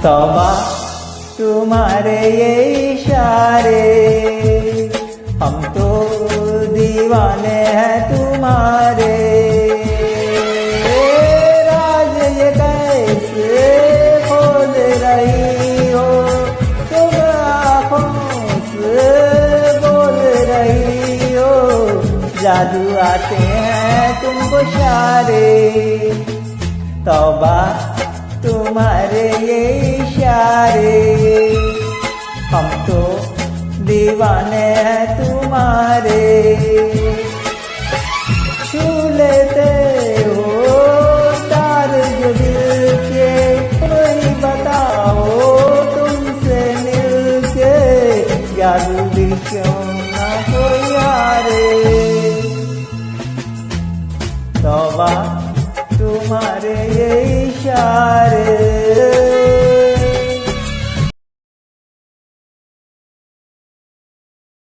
तौबा तुम्हारे ये इशारे, हम तो दीवाने हैं तुम्हारे। राज ये कैसे खोल रही हो तुम, आँखों से बोल रही हो, जादू आते हैं तुमको इशारे। तौबा तुम्हारे ये इशारे, हम तो दीवाने हैं तुम्हारे। छू लेते हो तार जो दिल के, कोई बताओ तुमसे मिलके, जादू भी क्यों ना कोई यारे। तौबा तुम्हारे ये इशारे।